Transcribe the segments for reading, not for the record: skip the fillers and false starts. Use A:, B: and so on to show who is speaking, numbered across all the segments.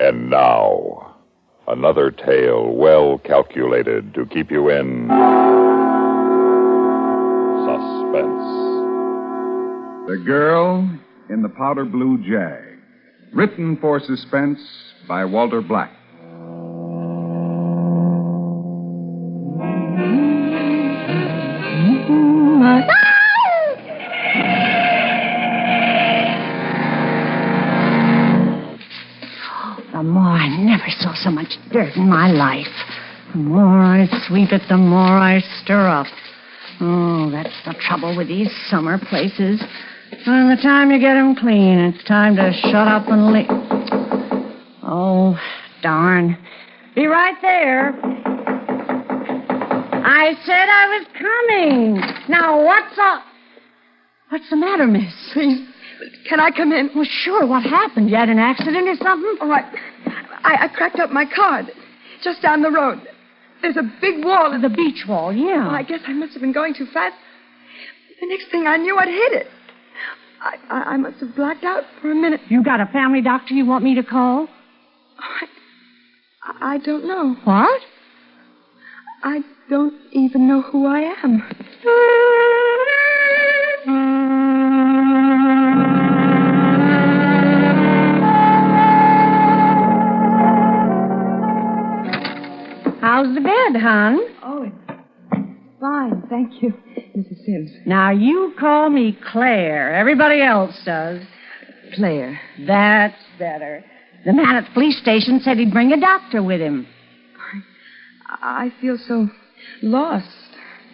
A: And now, another tale well calculated to keep you in suspense.
B: The Girl in the Powder Blue Jag. Written for suspense by Walter Black.
C: The more I never saw so much dirt in my life. The more I sweep it, the more I stir up. Oh, that's the trouble with these summer places. By the time you get 'em clean, it's time to shut up and leave. Oh, darn. Be right there. I said I was coming. Now, what's up? What's the matter, miss?
D: Please, can I come in?
C: Well, sure. What happened? You had an accident or something?
D: Oh, I cracked up my car just down the road. There's a big wall.
C: The beach wall, yeah.
D: Well, I guess I must have been going too fast. The next thing I knew, I'd hit it. I must have blacked out for a minute.
C: You got a family doctor you want me to call?
D: I don't know.
C: What?
D: I don't even know who I am. How's
C: the bed, hon?
D: Oh, it's fine, thank you, Mrs. Sims.
C: Now, you call me Claire. Everybody else does.
D: Claire.
C: That's better. The man at the police station said he'd bring a doctor with him.
D: I feel so lost,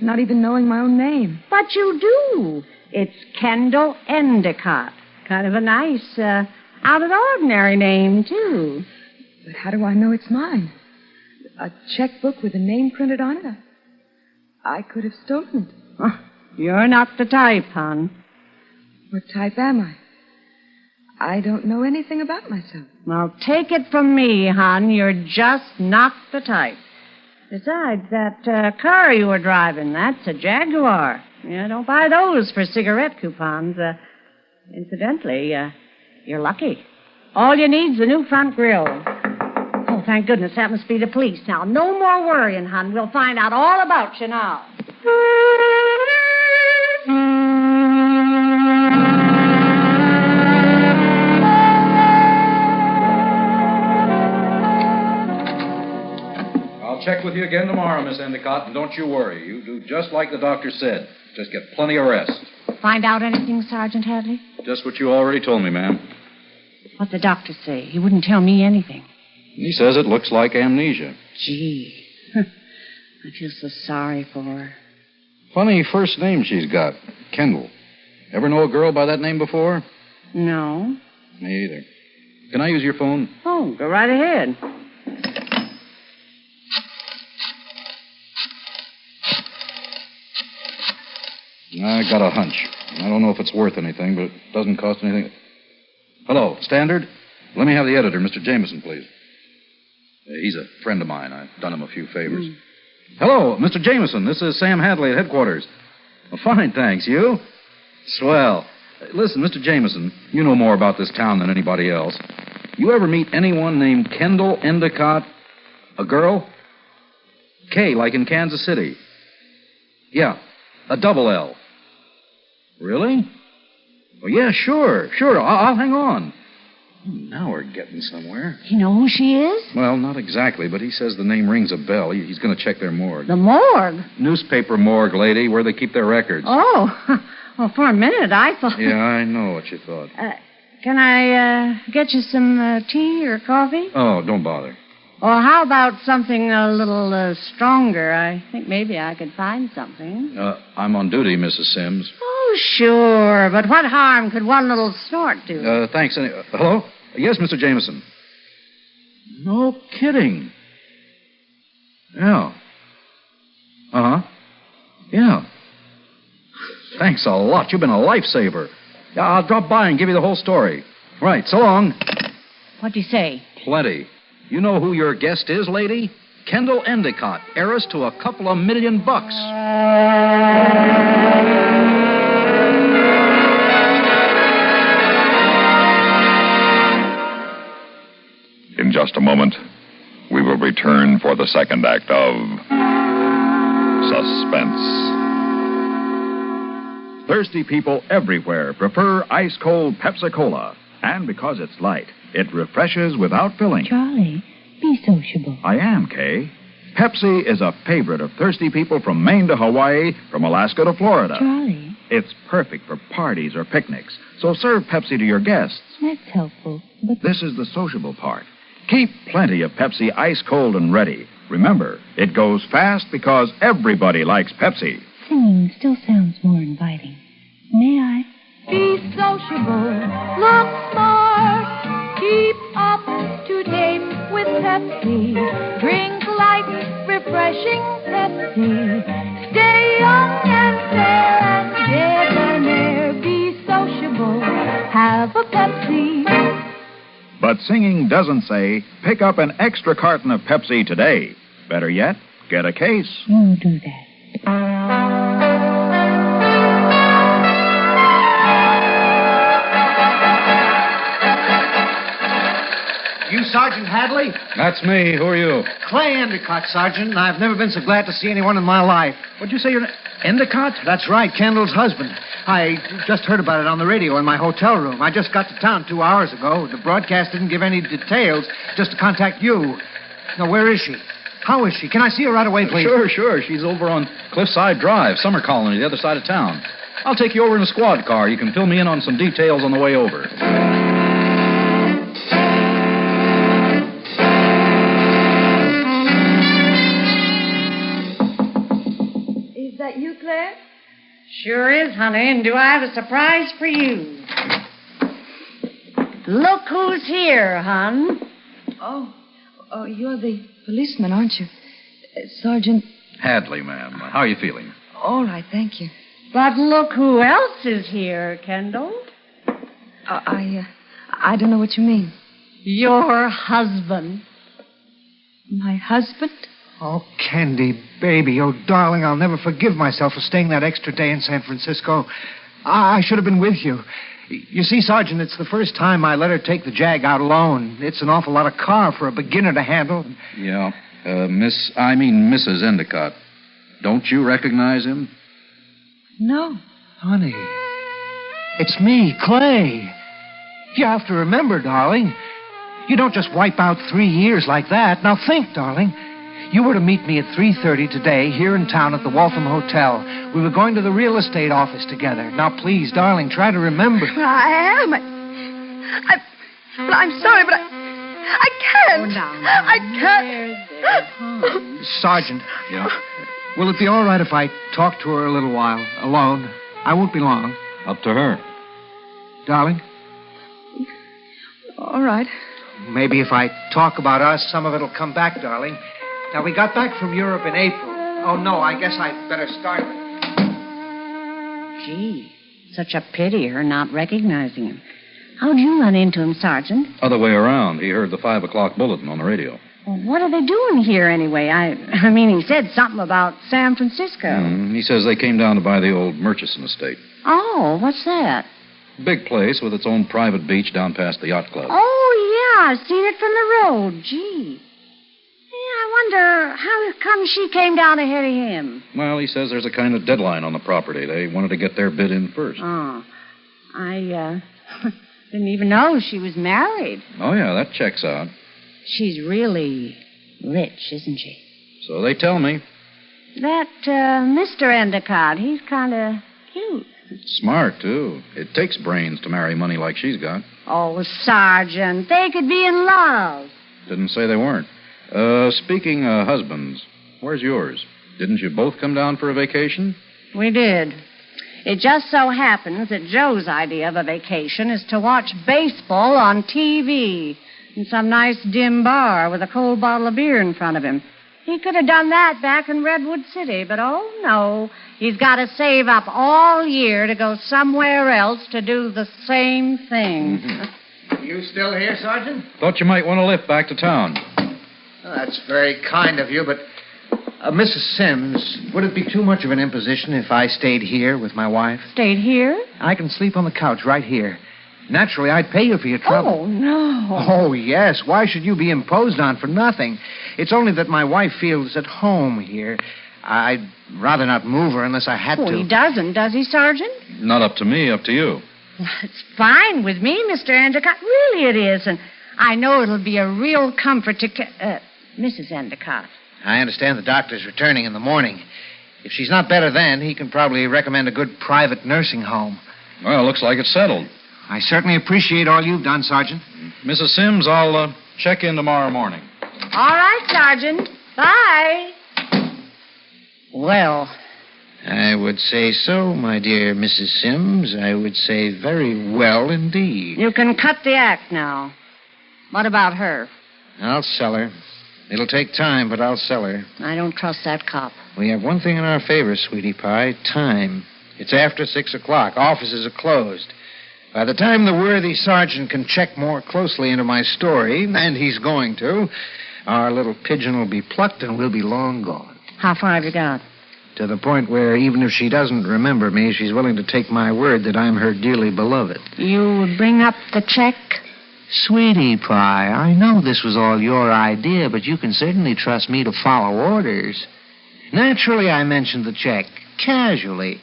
D: not even knowing my own name.
C: But you do. It's Kendall Endicott. Kind of a nice, out of the ordinary name, too.
D: But how do I know it's mine? A checkbook with a name printed on it? I could have stolen it.
C: Oh, you're not the type, hon.
D: What type am I? I don't know anything about myself.
C: Well, take it from me, hon. You're just not the type. Besides, that car you were driving, that's a Jaguar. Yeah, don't buy those for cigarette coupons. Incidentally, you're lucky. All you need's the new front grille. Oh, thank goodness, that must be the police. Now, no more worrying, hon. We'll find out all about you now.
E: I'll check with you again tomorrow, Miss Endicott, and don't you worry. You do just like the doctor said. Just get plenty of rest.
C: Find out anything, Sergeant Hadley?
E: Just what you already told me, ma'am.
C: What'd the doctor say? He wouldn't tell me anything.
E: He says it looks like amnesia.
C: Gee. I feel so sorry for her.
E: Funny first name she's got. Kendall. Ever know a girl by that name before?
C: No.
E: Me either. Can I use your phone?
C: Oh, go right ahead.
E: I got a hunch. I don't know if it's worth anything, but it doesn't cost anything. Hello, Standard? Let me have the editor, Mr. Jameson, please. He's a friend of mine. I've done him a few favors. Hello, Mr. Jameson. This is Sam Hadley at headquarters. Well, fine, thanks. You? Swell. Listen, Mr. Jameson, you know more about this town than anybody else. You ever meet anyone named Kendall Endicott? A girl? K, like in Kansas City. Yeah, a double L. Really? Well, yeah, sure. I'll hang on. Now we're getting somewhere.
C: You know who she is?
E: Well, not exactly, but he says the name rings a bell. He's going to check their morgue.
C: The morgue?
E: Newspaper morgue, lady, where they keep their records.
C: Oh, well, for a minute I thought...
E: Yeah, I know what you thought.
C: Can I get you some tea or coffee?
E: Oh, don't bother.
C: Or how about something a little stronger? I think maybe I could find something.
E: I'm on duty, Mrs. Sims.
C: Oh, sure, but what harm could one little snort do?
E: Thanks. Hello? Yes, Mr. Jameson. No kidding. Yeah. Uh-huh. Yeah. Thanks a lot. You've been a lifesaver. Yeah, I'll drop by and give you the whole story. Right, so long.
C: What'd you say?
E: Plenty. You know who your guest is, lady? Kendall Endicott, heiress to a couple of $1 million.
A: In just a moment, we will return for the second act of Suspense.
B: Thirsty people everywhere prefer ice-cold Pepsi-Cola. And because it's light, it refreshes without filling.
F: Charlie, be sociable.
B: I am, Kay. Pepsi is a favorite of thirsty people from Maine to Hawaii, from Alaska to Florida.
F: Charlie.
B: It's perfect for parties or picnics, so serve Pepsi to your guests.
F: That's helpful, but...
B: This is the sociable part. Keep plenty of Pepsi ice-cold and ready. Remember, it goes fast because everybody likes Pepsi.
F: Singing still sounds more inviting. May I? Be sociable, look smart, keep up to date with Pepsi. Drink light, refreshing Pepsi. Stay young and fair and debonair. Be sociable, have a Pepsi.
B: But singing doesn't say, pick up an extra carton of Pepsi today. Better yet, get a case.
F: You do that.
G: You Sergeant Hadley?
E: That's me. Who are you?
G: Clay Endicott, Sergeant. I've never been so glad to see anyone in my life.
E: What'd you say your name? Endicott?
G: That's right, Kendall's husband. I just heard about it on the radio in my hotel room. I just got to town 2 hours ago. The broadcast didn't give any details, just to contact you. Now, where is she? How is she? Can I see her right away, please?
E: Sure. She's over on Cliffside Drive, Summer Colony, the other side of town. I'll take you over in a squad car. You can fill me in on some details on the way over.
D: Is that you, Claire?
C: Sure is, honey, and do I have a surprise for you? Look who's here, hon.
D: Oh, you're the policeman, aren't you? Sergeant...
E: Hadley, ma'am. How are you feeling?
D: All right, thank you.
C: But look who else is here, Kendall.
D: I don't know what you mean.
C: Your husband.
D: My husband?
G: Oh, Candy, baby. Oh, darling, I'll never forgive myself for staying that extra day in San Francisco. I should have been with you. You see, Sergeant, it's the first time I let her take the Jag out alone. It's an awful lot of car for a beginner to handle.
E: Yeah. Mrs. Endicott. Don't you recognize him?
D: No.
G: Honey, it's me, Clay. You have to remember, darling. You don't just wipe out 3 years like that. Now think, darling. You were to meet me at 3:30 today here in town at the Waltham Hotel. We were going to the real estate office together. Now, please, darling, try to remember.
D: I am. I'm sorry, but I can't.
C: Oh, now,
D: I can't.
G: Sergeant.
E: Yeah?
G: Will it be all right if I talk to her a little while, alone? I won't be long.
E: Up to her.
G: Darling?
D: All right.
G: Maybe if I talk about us, some of it'll come back, darling. Now, we got back from Europe in April. Oh, no, I guess I'd better start.
C: Gee, such a pity her not recognizing him. How'd you run into him, Sergeant?
E: Other way around. He heard the 5 o'clock bulletin on the radio.
C: Well, what are they doing here anyway? I mean, he said something about San Francisco.
E: He says they came down to buy the old Murchison estate.
C: Oh, what's that?
E: Big place with its own private beach down past the yacht club.
C: Oh, yeah, I've seen it from the road. Gee. Yeah, I wonder how come she came down ahead of him.
E: Well, he says there's a kind of deadline on the property. They wanted to get their bid in first.
C: Oh, I didn't even know she was married.
E: Oh, yeah, that checks out.
C: She's really rich, isn't she?
E: So they tell me.
C: That Mr. Endicott, he's kind of cute.
E: Smart, too. It takes brains to marry money like she's got.
C: Oh, Sergeant, they could be in love.
E: Didn't say they weren't. Speaking of husbands, where's yours? Didn't you both come down for a vacation?
C: We did. It just so happens that Joe's idea of a vacation is to watch baseball on TV in some nice dim bar with a cold bottle of beer in front of him. He could have done that back in Redwood City, but oh, no. He's got to save up all year to go somewhere else to do the same thing.
E: Mm-hmm.
G: You still here, Sergeant?
E: Thought you might want to lift back to town.
G: Oh, that's very kind of you, but... Mrs. Sims, would it be too much of an imposition if I stayed here with my wife?
C: Stayed here?
G: I can sleep on the couch right here. Naturally, I'd pay you for your trouble.
C: Oh, no.
G: Oh, yes. Why should you be imposed on for nothing? It's only that my wife feels at home here. I'd rather not move her unless I had
C: Oh,
G: to.
C: he doesn't, does he, Sergeant?
E: Not up to me, up to you.
C: Well, it's fine with me, Mr. Endicott. Really it is. And I know it'll be a real comfort to... Mrs. Endicott.
G: I understand the doctor's returning in the morning. If she's not better then, he can probably recommend a good private nursing home.
E: Well, looks like it's settled.
G: I certainly appreciate all you've done, Sergeant.
E: Mrs. Sims, I'll check in tomorrow morning.
C: All right, Sergeant. Bye. Well,
G: I would say so, my dear Mrs. Sims. I would say very well indeed.
C: you can cut the act now. What about her?
G: I'll sell her. It'll take time, but I'll sell her.
C: I don't trust that cop.
G: We have one thing in our favor, sweetie pie, time. It's after 6 o'clock. Offices are closed. By the time the worthy sergeant can check more closely into my story, and he's going to, our little pigeon will be plucked and we'll be long gone.
C: How far have you got?
G: To the point where even if she doesn't remember me, she's willing to take my word that I'm her dearly beloved.
C: You would bring up the check?
G: Sweetie pie, I know this was all your idea, but you can certainly trust me to follow orders. Naturally, I mentioned the check, casually.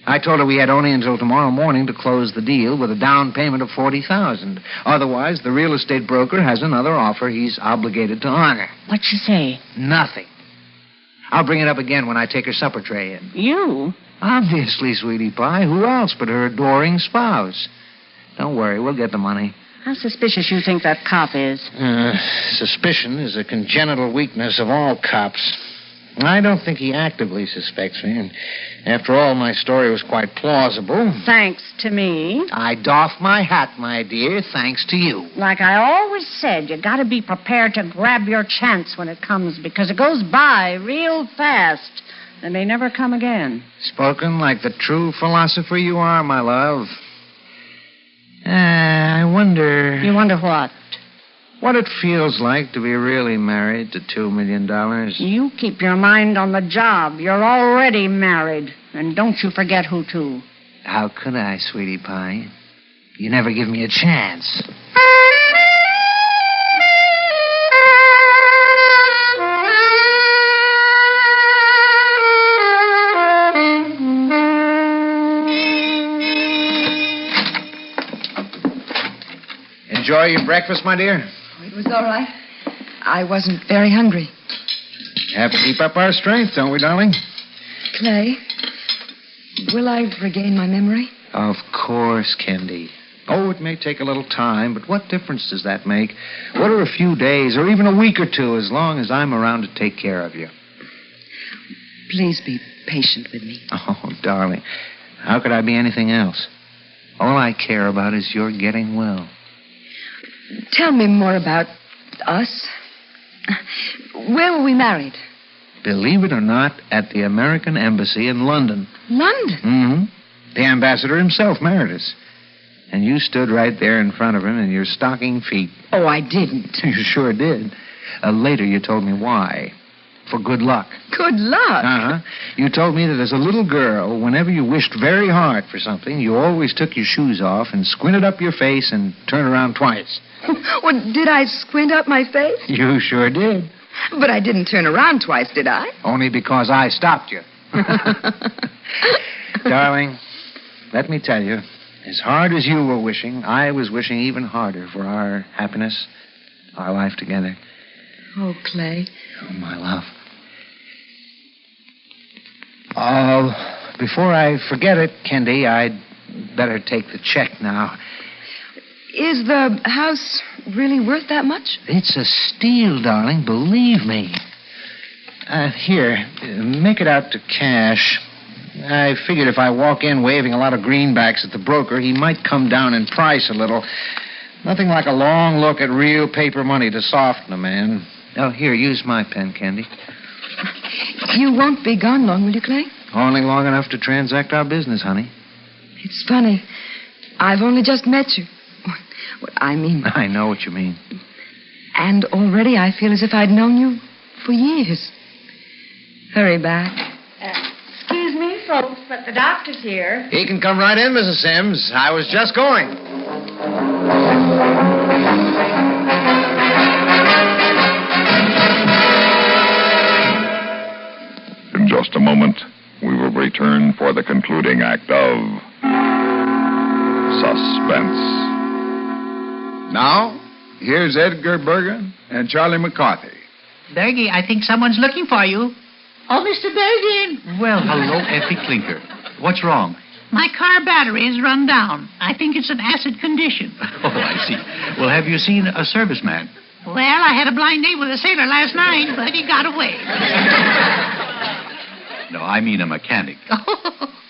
G: I told her we had only until tomorrow morning to close the deal with a down payment of $40,000. Otherwise, the real estate broker has another offer he's obligated to honor.
C: What'd she say?
G: Nothing. I'll bring it up again when I take her supper tray in.
C: You?
G: Obviously, sweetie pie. Who else but her adoring spouse? Don't worry, we'll get the money.
C: How suspicious you think that cop is?
G: Suspicion is a congenital weakness of all cops. I don't think he actively suspects me. And after all, my story was quite plausible.
C: Thanks to me.
G: I doff my hat, my dear, thanks to you.
C: Like I always said, you gotta be prepared to grab your chance when it comes, because it goes by real fast and may never come again.
G: Spoken like the true philosopher you are, my love. I wonder...
C: You wonder what?
G: What it feels like to be really married to $2 million.
C: You keep your mind on the job. You're already married. And don't you forget who to.
G: How could I, sweetie pie? You never give me a chance. Enjoy your breakfast, my dear?
D: It was all right. I wasn't very hungry.
G: Have to keep up our strength, don't we, darling?
D: Clay, will I regain my memory?
G: Of course, Kendi. Oh, it may take a little time, but what difference does that make? What are a few days or even a week or two as long as I'm around to take care of you?
D: Please be patient with me.
G: Oh, darling, how could I be anything else? All I care about is your getting well.
D: Tell me more about us. Where were we married?
G: Believe it or not, at the American Embassy in London.
D: London?
G: Mm-hmm. The ambassador himself married us. And you stood right there in front of him in your stocking feet.
D: Oh, I didn't.
G: You sure did. Later you told me why. For good luck.
D: Good luck?
G: Uh-huh. You told me that as a little girl, whenever you wished very hard for something, you always took your shoes off and squinted up your face and turned around twice.
D: Well, did I squint up my face?
G: You sure did.
D: But I didn't turn around twice, did I?
G: Only because I stopped you. Darling, let me tell you, as hard as you were wishing, I was wishing even harder for our happiness, our life together.
D: Oh, Clay.
G: Oh, my love. Before I forget it, Kendi, I'd better take the check now.
D: Is the house really worth that much?
G: It's a steal, darling, believe me. Here, make it out to cash. I figured if I walk in waving a lot of greenbacks at the broker, he might come down in price a little. Nothing like a long look at real paper money to soften a man. Oh, here, use my pen, Kendi.
D: You won't be gone long, will you, Clay?
G: Only long enough to transact our business, honey.
D: It's funny. I've only just met you. I mean...
G: I know what you mean.
D: And already I feel as if I'd known you for years. Hurry back.
C: Excuse me, folks, but the doctor's here.
G: He can come right in, Mrs. Sims. I was just going.
A: In just a moment, we will return for the concluding act of Suspense.
B: Now, here's Edgar Bergen and Charlie McCarthy.
H: Bergie, I think someone's looking for you. Oh, Mr. Bergen.
E: Well, hello, Effie Clinker. What's wrong?
H: My car battery is run down. I think it's in acid condition.
E: Oh, I see. Well, have you seen a serviceman?
H: Well, I had a blind date with a sailor last night, but he got away.
E: No, I mean a mechanic.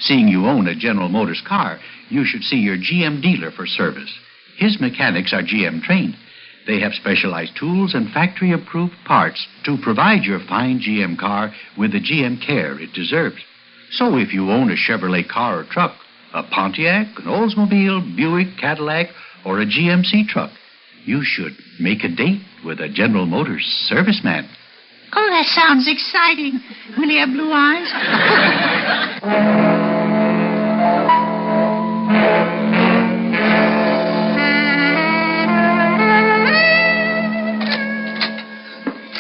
E: Seeing you own a General Motors car, you should see your GM dealer for service. His mechanics are GM trained. They have specialized tools and factory-approved parts to provide your fine GM car with the GM care it deserves. So if you own a Chevrolet car or truck, a Pontiac, an Oldsmobile, Buick, Cadillac, or a GMC truck, you should make a date with a General Motors serviceman.
H: Oh, that sounds exciting. Will he have blue eyes?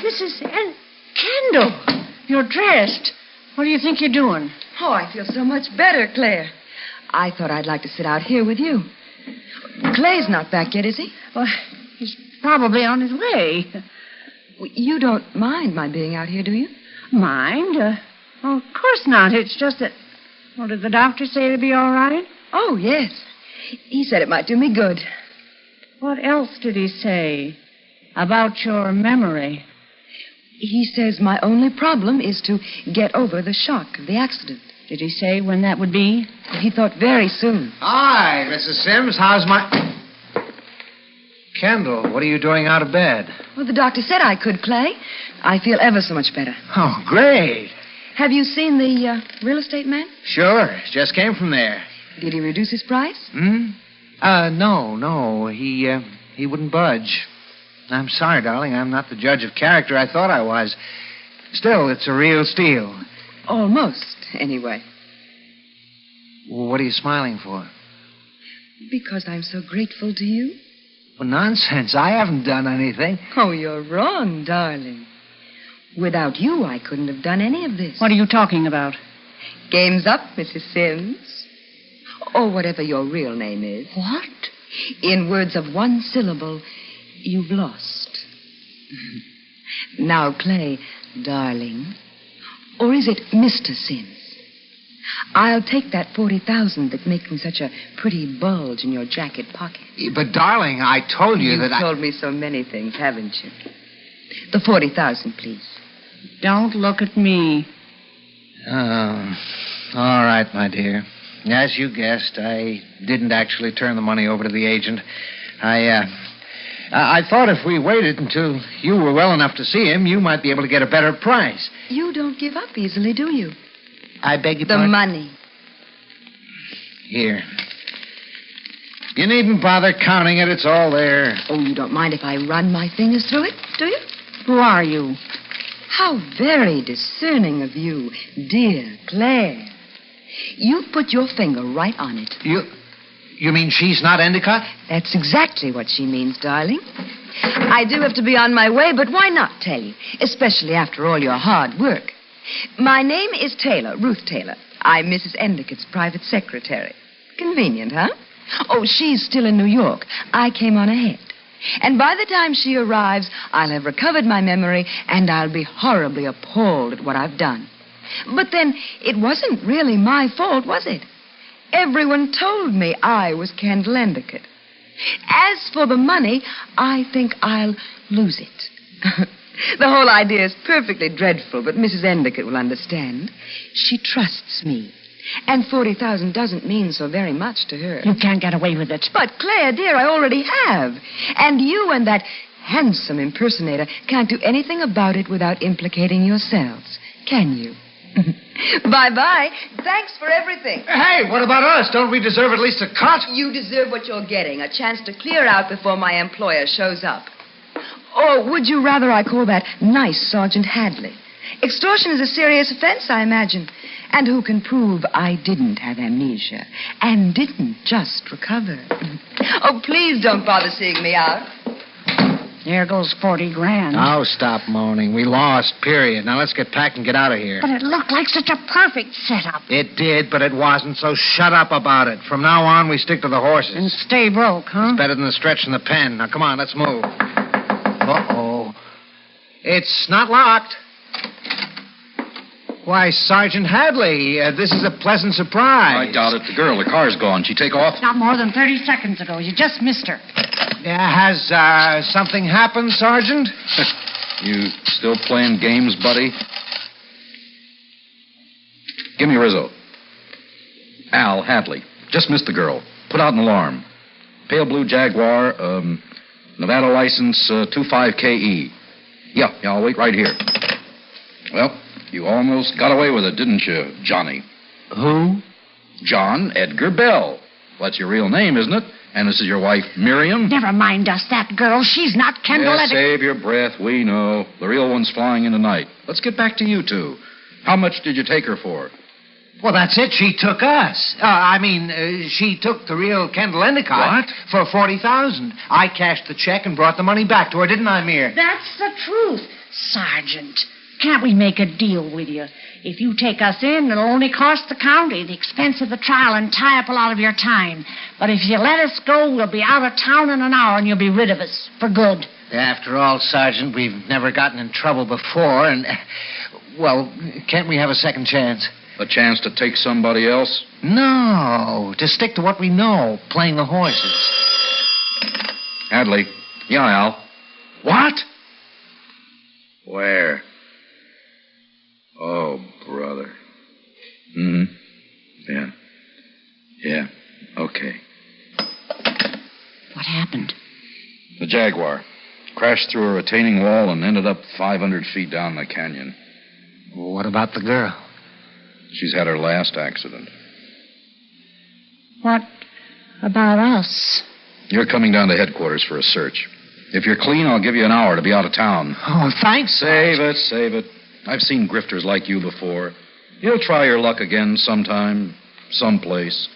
C: Mrs. Kendall, you're dressed. What do you think you're doing?
D: Oh, I feel so much better, Claire. I thought I'd like to sit out here with you. Clay's not back yet, is he?
C: Well, he's probably on his way.
D: You don't mind my being out here, do you?
C: Mind? Well, of course not. It's just that... Well, did the doctor say it'd be all right?
D: Oh, yes. He said it might do me good.
C: What else did he say about your memory?
D: He says my only problem is to get over the shock of the accident.
C: Did he say when that would be?
D: He thought very soon.
G: Hi, Mrs. Sims. How's my... Kendall, what are you doing out of bed?
D: Well, the doctor said I could, Clay. I feel ever so much better.
G: Oh, great.
D: Have you seen the real estate man?
G: Sure. Just came from there.
D: Did he reduce his price?
G: No. He wouldn't budge. I'm sorry, darling. I'm not the judge of character I thought I was. Still, it's a real steal.
D: Almost, anyway.
G: Well, what are you smiling for?
D: Because I'm so grateful to you.
G: Well, nonsense. I haven't done anything.
D: Oh, you're wrong, darling. Without you, I couldn't have done any of this.
C: What are you talking about?
D: Game's up, Mrs. Sims. Or whatever your real name is.
C: What?
D: In words of one syllable, you've lost. Now, Clay, darling, or is it Mr. Sims? I'll take that 40,000 that's making such a pretty bulge in your jacket pocket.
G: But, darling, I told you that
D: You've told me so many things, haven't you? The 40,000, please.
C: Don't look at me.
G: Oh, all right, my dear. As you guessed, I didn't actually turn the money over to the agent. I thought if we waited until you were well enough to see him, you might be able to get a better price.
D: You don't give up easily, do you?
G: I beg your
D: The
G: pardon?
D: money.
G: Here. You needn't bother counting it. It's all there.
D: Oh, you don't mind if I run my fingers through it, do you?
C: Who are you?
D: How very discerning of you, dear Claire. You put your finger right on it.
G: You mean she's not Endicott?
D: That's exactly what she means, darling. I do have to be on my way, but why not tell you? Especially after all your hard work. My name is Taylor, Ruth Taylor. I'm Mrs. Endicott's private secretary. Convenient, huh? Oh, she's still in New York. I came on ahead. And by the time she arrives, I'll have recovered my memory, and I'll be horribly appalled at what I've done. But then, it wasn't really my fault, was it? Everyone told me I was Kendall Endicott. As for the money, I think I'll lose it. The whole idea is perfectly dreadful, but Mrs. Endicott will understand. She trusts me. And 40,000 doesn't mean so very much to her.
C: You can't get away with it.
D: But, Claire, dear, I already have. And you and that handsome impersonator can't do anything about it without implicating yourselves, can you? Bye-bye. Thanks for everything.
G: Hey, what about us? Don't we deserve at least a cut?
D: You deserve what you're getting, a chance to clear out before my employer shows up. Or would you rather I call that nice Sergeant Hadley? Extortion is a serious offense, I imagine. And who can prove I didn't have amnesia and didn't just recover? Oh, please don't bother seeing me out.
C: There goes 40 grand.
G: Oh, stop moaning. We lost, period. Now let's get packed and get out of here.
C: But it looked like such a perfect setup.
G: It did, but it wasn't, so shut up about it. From now on, we stick to the horses.
C: And stay broke, huh?
G: It's better than the stretch in the pen. Now, come on, let's move. Uh-oh. It's not locked. Why, Sergeant Hadley, this is a pleasant surprise.
E: I doubt it. The girl, the car's gone. She take off?
C: Not more than 30 seconds ago. You just missed her.
G: Has something happened, Sergeant?
E: You still playing games, buddy? Give me Rizzo. Al Hadley. Just missed the girl. Put out an alarm. Pale blue Jaguar, Nevada license 25KE. Yeah, I'll wait right here. Well, you almost got away with it, didn't you, Johnny?
G: Who?
E: John Edgar Bell. That's your real name, isn't it? And this is your wife, Miriam?
C: Never mind us, that girl. She's not Kendall.
E: Yeah, save your breath. We know. The real one's flying in tonight. Let's get back to you two. How much did you take her for?
G: Well, that's it. She took us. She took the real Kendall Endicott.
E: What?
G: For $40,000. I cashed the check and brought the money back to her, didn't I, Mir?
C: That's the truth. Sergeant, can't we make a deal with you? If you take us in, it'll only cost the county the expense of the trial and tie up a lot of your time. But if you let us go, we'll be out of town in an hour and you'll be rid of us for good.
G: After all, Sergeant, we've never gotten in trouble before, and, well, can't we have a second chance?
E: A chance to take somebody else?
G: No, to stick to what we know, playing the horses.
E: Hadley. Yeah, Al. What? Where? Oh, brother. Mm-hmm. Yeah. Okay.
C: What happened?
E: The Jaguar crashed through a retaining wall and ended up 500 feet down the canyon.
G: What about the girl?
E: She's had her last accident.
C: What about us?
E: You're coming down to headquarters for a search. If you're clean, I'll give you an hour to be out of town.
G: Oh, thanks.
E: Save it. I've seen grifters like you before. You'll try your luck again sometime, someplace.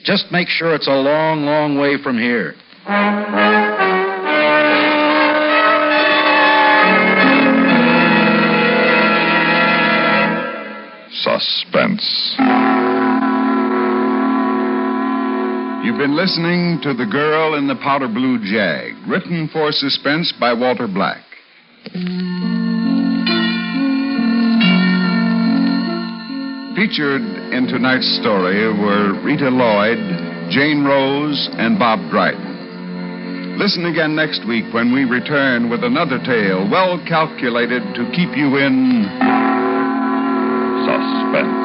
E: Just make sure it's a long, long way from here.
A: Suspense.
B: You've been listening to The Girl in the Powder Blue Jag, written for suspense by Walter Black. Featured in tonight's story were Rita Lloyd, Jane Rose, and Bob Dryden. Listen again next week when we return with another tale well calculated to keep you in
A: Suspense.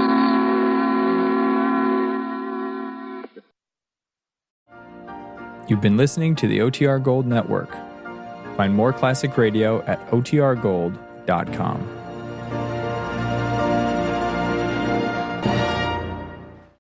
I: You've been listening to the OTR Gold Network. Find more classic radio at otrgold.com.